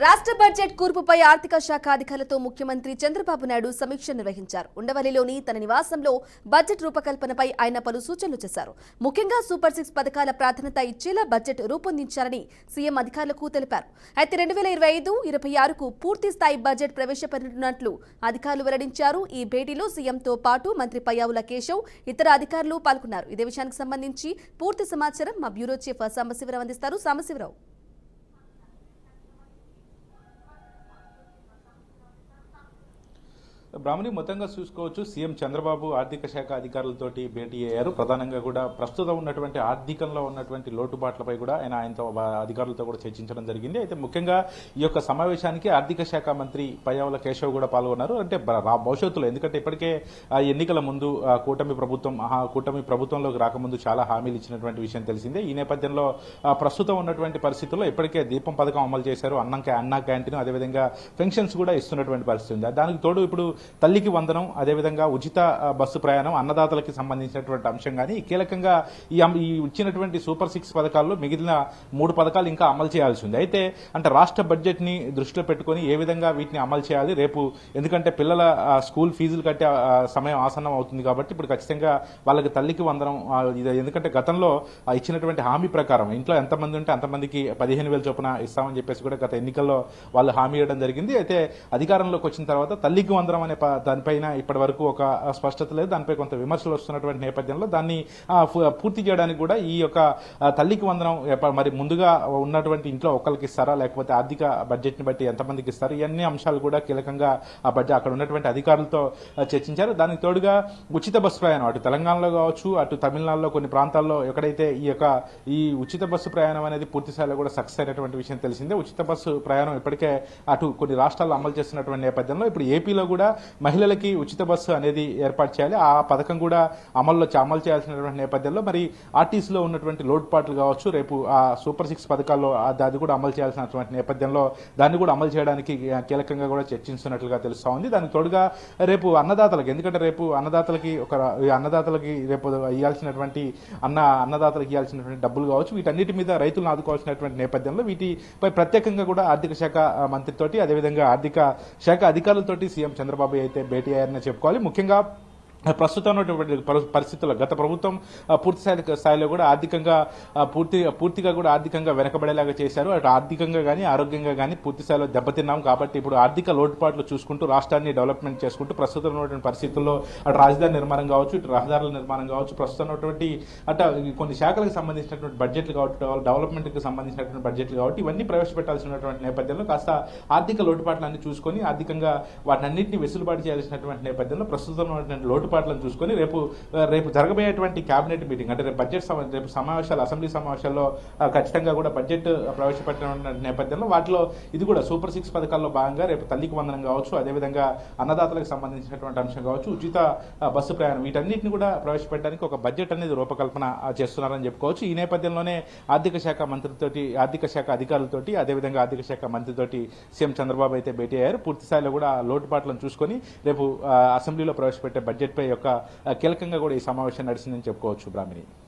రాష్ట్ర బడ్జెట్ కూర్పుపై ఆర్థిక శాఖ అధికారులతో ముఖ్యమంత్రి చంద్రబాబు నాయుడు సమీక్ష నిర్వహించారు. ఉండవల్లిలోని తన నివాసంలో బడ్జెట్ రూపకల్పనపై ఆయన పలు సూచనలు చేశారు. ముఖ్యంగా సూపర్ 6 పథకాల ప్రాధాన్యత ఇచ్చేలా బడ్జెట్ రూపొందించారని సీఎం అధికారులకు తెలిపారు. అయితే 2025-26కు పూర్తి స్థాయి బడ్జెట్ ప్రవేశపెట్టనున్నట్లు అధికారులు వెల్లడించారు. ఈ భేటీలో సీఎంతో పాటు మంత్రి పయ్యావుల కేశవ్, ఇతర అధికారులు పాల్గొన్నారు. ఇదే విషయానికి సంబంధించి పూర్తి సమాచారం మా బ్యూరో చీఫ్ సాంబశివరావు అందిస్తారు. సాంబశివరావు, బ్రాహ్మణి మొత్తంగా చూసుకోవచ్చు. సీఎం చంద్రబాబు ఆర్థిక శాఖ అధికారులతోటి భేటీ అయ్యారు. ప్రధానంగా కూడా ప్రస్తుతం ఉన్నటువంటి ఆర్థికంలో ఉన్నటువంటి లోటుబాట్లపై కూడా ఆయనతో అధికారులతో కూడా చర్చించడం జరిగింది. అయితే ముఖ్యంగా ఈ యొక్క సమావేశానికి ఆర్థిక శాఖ మంత్రి పయ్యావుల కేశవ్ కూడా పాల్గొన్నారు. అంటే భవిష్యత్తులో, ఎందుకంటే ఇప్పటికే ఎన్నికల ముందు కూటమి ప్రభుత్వంలోకి రాకముందు చాలా హామీలు ఇచ్చినటువంటి విషయం తెలిసిందే. ఈ నేపథ్యంలో ప్రస్తుతం ఉన్నటువంటి పరిస్థితుల్లో ఇప్పటికే దీపం పథకం అమలు చేశారు. అన్నా క్యాంటీన్, అదేవిధంగా పెన్షన్స్ కూడా ఇస్తున్నటువంటి పరిస్థితి ఉంది. దానికి తోడు ఇప్పుడు తల్లికి వందనం, అదేవిధంగా ఉచిత బస్సు ప్రయాణం, అన్నదాతలకి సంబంధించినటువంటి అంశం కానీ కీలకంగా ఈ ఇచ్చినటువంటి సూపర్ 6 పథకాల్లో మిగిలిన 3 పథకాలు ఇంకా అమలు చేయాల్సి ఉంది. అయితే అంటే రాష్ట్ర బడ్జెట్ ని దృష్టిలో పెట్టుకుని ఏ విధంగా వీటిని అమలు చేయాలి, రేపు ఎందుకంటే పిల్లల స్కూల్ ఫీజులు కట్టే సమయం ఆసన్నం అవుతుంది కాబట్టి ఇప్పుడు ఖచ్చితంగా వాళ్ళకి తల్లికి వందనం, ఎందుకంటే గతంలో ఇచ్చినటువంటి హామీ ప్రకారం ఇంట్లో ఎంతమంది ఉంటే అంతమందికి 15,000 చొప్పున ఇస్తామని చెప్పేసి కూడా గత ఎన్నికల్లో వాళ్ళు హామీ ఇవ్వడం జరిగింది. అయితే అధికారంలోకి వచ్చిన తర్వాత తల్లికి వందనం అనే దానిపైన ఇప్పటి వరకు ఒక స్పష్టత లేదు. దానిపై కొంత విమర్శలు వస్తున్నటువంటి నేపథ్యంలో దాన్ని పూర్తి చేయడానికి కూడా ఈ యొక్క తల్లికి వందనం మరి ముందుగా ఉన్నటువంటి ఇంట్లో ఒకరికి ఇస్తారా, లేకపోతే ఆర్థిక బడ్జెట్ ని బట్టి ఎంతమందికి ఇస్తారు, ఇవన్నీ అంశాలు కూడా కీలకంగా అక్కడ ఉన్నటువంటి అధికారులతో చర్చించారు. దానికి తోడుగా ఉచిత బస్సు ప్రయాణం అటు తెలంగాణలో కావచ్చు, అటు తమిళనాడులో కొన్ని ప్రాంతాల్లో ఎక్కడైతే ఈ ఉచిత బస్సు ప్రయాణం అనేది పూర్తి స్థాయిలో కూడా సక్సెస్ అయినటువంటి విషయం తెలిసిందే. ఉచిత బస్సు ప్రయాణం ఇప్పటికే అటు కొన్ని రాష్ట్రాల్లో అమలు చేస్తున్నటువంటి నేపథ్యంలో ఇప్పుడు ఏపీలో కూడా మహిళలకి ఉచిత బస్సు అనేది ఏర్పాటు చేయాలి. ఆ పథకం కూడా అమలు చేయాల్సినటువంటి నేపథ్యంలో మరి ఆర్టీసీలో ఉన్నటువంటి లోటుపాట్లు కావచ్చు, రేపు ఆ సూపర్ 6 పథకాల్లో అది కూడా అమలు చేయాల్సినటువంటి నేపథ్యంలో దాన్ని కూడా అమలు చేయడానికి కీలకంగా కూడా చర్చిస్తున్నట్లుగా తెలుస్తా ఉంది. దానికి తోడుగా రేపు అన్నదాతలకి, ఎందుకంటే రేపు అన్నదాతలకి రేపు ఇవ్వాల్సినటువంటి అన్నదాతలకు ఇవ్వాల్సినటువంటి డబ్బులు కావచ్చు, వీటన్నిటి మీద రైతులను ఆదుకోవాల్సినటువంటి నేపథ్యంలో వీటిపై ప్రత్యేకంగా కూడా ఆర్థిక శాఖ మంత్రితోటి, అదేవిధంగా ఆర్థిక శాఖ అధికారులతోటి సీఎం చంద్రబాబు అయితే భేటీ అయ్యారని చెప్పుకోవాలి. ముఖ్యంగా ప్రస్తుతం ఉన్నటువంటి పరిస్థితుల్లో గత ప్రభుత్వం పూర్తి స్థాయిలో కూడా పూర్తిగా కూడా ఆర్థికంగా వెనకబడేలాగా చేశారు. అటు ఆర్థికంగా కానీ ఆరోగ్యంగా కానీ పూర్తి స్థాయిలో దెబ్బతిన్నాం. కాబట్టి ఇప్పుడు ఆర్థిక లోటుపాట్లు చూసుకుంటూ రాష్ట్రాన్ని డెవలప్మెంట్ చేసుకుంటూ ప్రస్తుతం ఉన్నటువంటి పరిస్థితుల్లో అటు రాజధాని నిర్మాణం కావచ్చు, ఇటు రహదారుల నిర్మాణం కావచ్చు, ప్రస్తుతం ఉన్నటువంటి అటు కొన్ని శాఖలకు సంబంధించినటువంటి బడ్జెట్లు కావచ్చు, డెవలప్మెంట్కి సంబంధించినటువంటి బడ్జెట్లు కాబట్టి ఇవన్నీ ప్రవేశపెట్టాల్సినటువంటి నేపథ్యంలో కాస్త ఆర్థిక లోటుపాట్లన్నీ చూసుకొని ఆర్థికంగా వాటన్నింటినీ వెసులుబాటు చేయాల్సినటువంటి నేపథ్యంలో ప్రస్తుతం ఉన్నటువంటి లోటుపాట్లను చూసుకొని రేపు జరగబోయేటువంటి కేబినెట్ మీటింగ్, అంటే రేపు అసెంబ్లీ సమావేశాల్లో ఖచ్చితంగా కూడా బడ్జెట్ ప్రవేశపెట్టిన నేపథ్యంలో వాటిలో ఇది కూడా సూపర్ 6 పథకాల్లో భాగంగా రేపు తల్లికి వందనం కావచ్చు, అదేవిధంగా అన్నదాతలకు సంబంధించినటువంటి అంశం కావచ్చు, ఉచిత బస్సు ప్రయాణం, వీటన్నిటిని కూడా ప్రవేశపెట్టడానికి ఒక బడ్జెట్ అనేది రూపకల్పన చేస్తున్నారని చెప్పుకోవచ్చు. ఈ నేపథ్యంలోనే ఆర్థిక శాఖ మంత్రితోటి, ఆర్థిక శాఖ అధికారులతోటి, అదేవిధంగా ఆర్థిక శాఖ మంత్రితోటి సీఎం చంద్రబాబు అయితే భేటీ అయ్యారు. పూర్తి స్థాయిలో కూడా లోటుపాట్లను చూసుకొని రేపు అసెంబ్లీలో ప్రవేశపెట్టే బడ్జెట్ యొక్క కీలకంగా కూడా ఈ సమావేశం నడిచిందని చెప్పుకోవచ్చు. బ్రాహ్మణి.